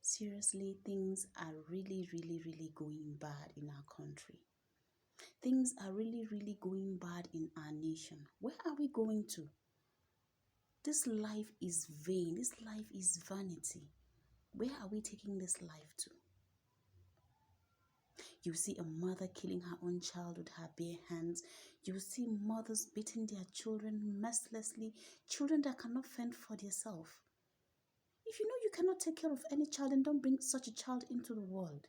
Seriously, things are really, really, really going bad in our country. Things are really, really going bad in our nation. Where are we going to? This life is vain. This life is vanity. Where are we taking this life to? You see a mother killing her own child with her bare hands. You see mothers beating their children mercilessly, children that cannot fend for themselves. If you know you cannot take care of any child, then don't bring such a child into the world.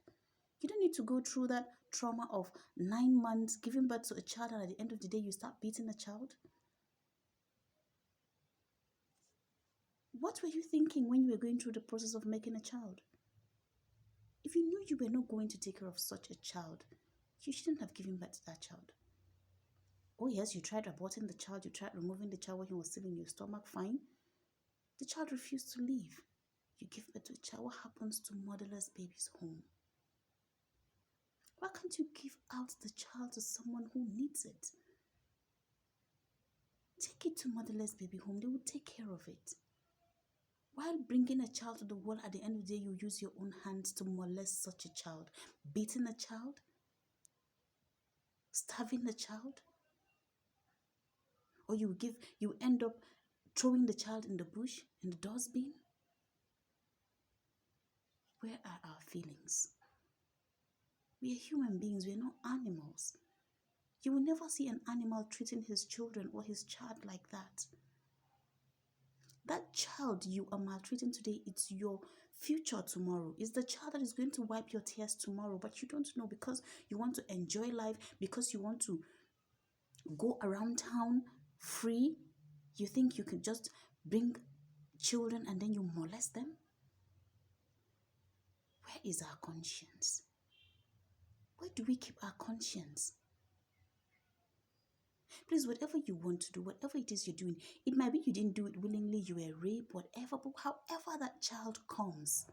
You don't need to go through that trauma of 9 months giving birth to a child, and at the end of the day, you start beating a child. What were you thinking when you were going through the process of making a child? If you knew you were not going to take care of such a child, you shouldn't have given birth to that child. Oh yes, you tried aborting the child, you tried removing the child when he was still in your stomach, fine. The child refused to leave. You give birth to a child. What happens to motherless babies' home? Why can't you give out the child to someone who needs it? Take it to motherless baby home. They will take care of it. While bringing a child to the world, at the end of the day, you use your own hands to molest such a child, beating a child, starving the child, or you end up throwing the child in the bush, in the dustbin. Where are our feelings? We are human beings, we are not animals. You will never see an animal treating his children or his child like that. That child you are maltreating today, it's your future tomorrow. It's the child that is going to wipe your tears tomorrow, but you don't know, because you want to enjoy life, because you want to go around town free. You think you can just bring children and then you molest them? Where is our conscience? Where do we keep our conscience? Please, whatever you want to do, whatever it is you're doing, it might be you didn't do it willingly, you were raped, whatever, but however that child comes,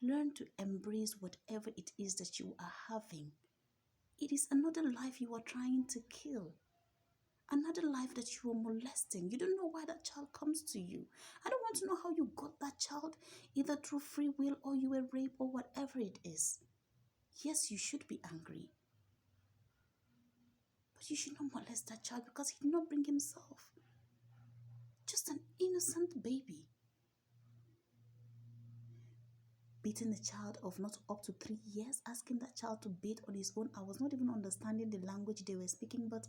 learn to embrace whatever it is that you are having. It is another life you are trying to kill. Another life that you are molesting. You don't know why that child comes to you. I don't want to know how you got that child, either through free will or you were raped or whatever it is. Yes, you should be angry. But you should not molest that child because he did not bring himself. Just an innocent baby. Beating a child of not up to 3 years, asking that child to bathe on his own. I was not even understanding the language they were speaking, but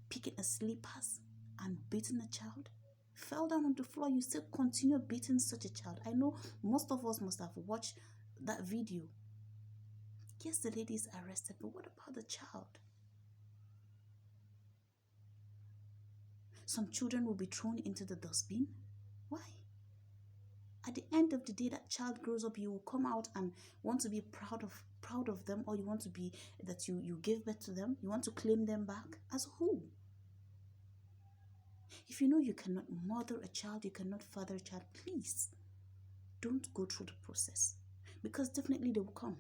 picking a slippers and beating a child. Fell down on the floor, you still continue beating such a child. I know most of us must have watched that video. Yes, the lady is arrested, but what about the child? Some children will be thrown into the dustbin. Why? At the end of the day, that child grows up, you will come out and want to be proud of them, or you want to be that you gave birth to them. You want to claim them back. As who? If you know you cannot mother a child, you cannot father a child, please don't go through the process, because definitely they will come.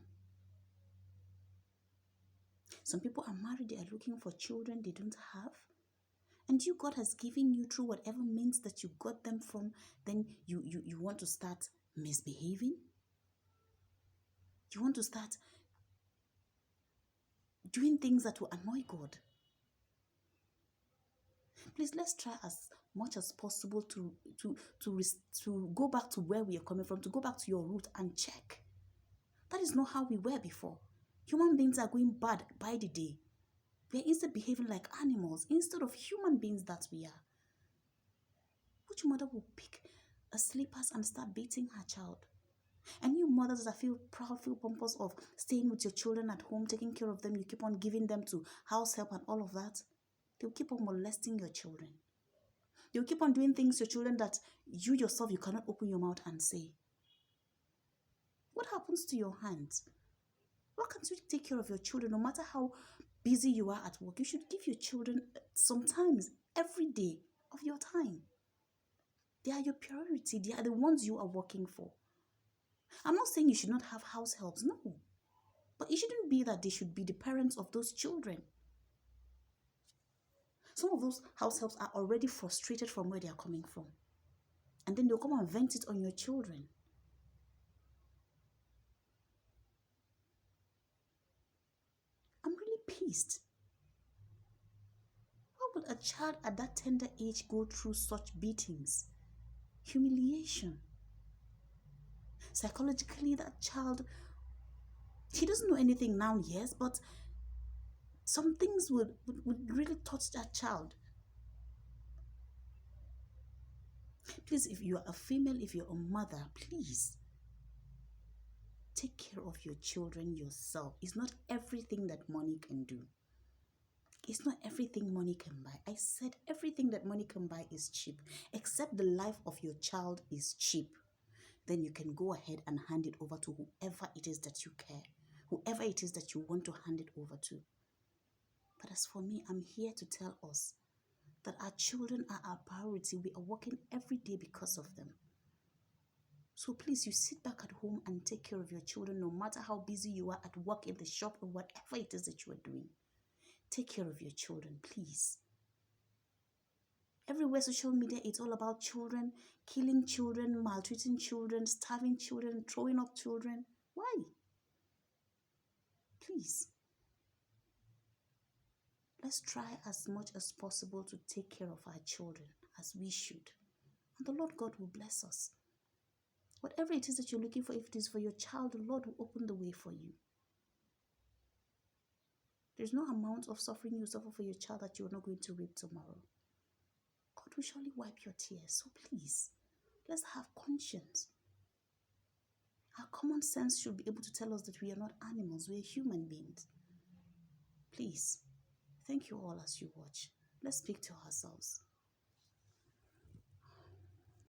Some people are married, they are looking for children they don't have. And you, God has given you through whatever means that you got them from, then you want to start misbehaving. You want to start doing things that will annoy God. Please, let's try as much as possible to go back to where we are coming from, to go back to your root and check. That is not how we were before. Human beings are going bad by the day. We are instead behaving like animals instead of human beings that we are. Which mother will pick a slippers and start beating her child? And you mothers that feel proud, feel pompous of staying with your children at home, taking care of them, you keep on giving them to house help and all of that, they'll keep on molesting your children. They'll keep on doing things to your children that you yourself, you cannot open your mouth and say. What happens to your hands? Why can't you take care of your children no matter how busy you are at work? You should give your children sometimes, every day of your time. They are your priority. They are the ones you are working for. I'm not saying you should not have house helps, no. But it shouldn't be that they should be the parents of those children. Some of those house helps are already frustrated from where they are coming from. And then they'll come and vent it on your children. pissed. Why would a child at that tender age go through such beatings? Humiliation. Psychologically, that child, he doesn't know anything now, yes, but some things would really touch that child. Please, if you are a female, if you're a mother, please take care of your children yourself. It's not everything that money can do. It's not everything money can buy. I said everything that money can buy is cheap, except the life of your child is cheap. Then you can go ahead and hand it over to whoever it is that you care, whoever it is that you want to hand it over to. But as for me, I'm here to tell us that our children are our priority. We are working every day because of them. So please, you sit back at home and take care of your children, no matter how busy you are at work, in the shop, or whatever it is that you are doing. Take care of your children, please. Everywhere social media, it's all about children, killing children, maltreating children, starving children, throwing up children. Why? Please. Let's try as much as possible to take care of our children as we should. And the Lord God will bless us. Whatever it is that you're looking for, if it is for your child, the Lord will open the way for you. There's no amount of suffering you suffer for your child that you're not going to reap tomorrow. God will surely wipe your tears. So please, let's have conscience. Our common sense should be able to tell us that we are not animals, we are human beings. Please, thank you all as you watch. Let's speak to ourselves.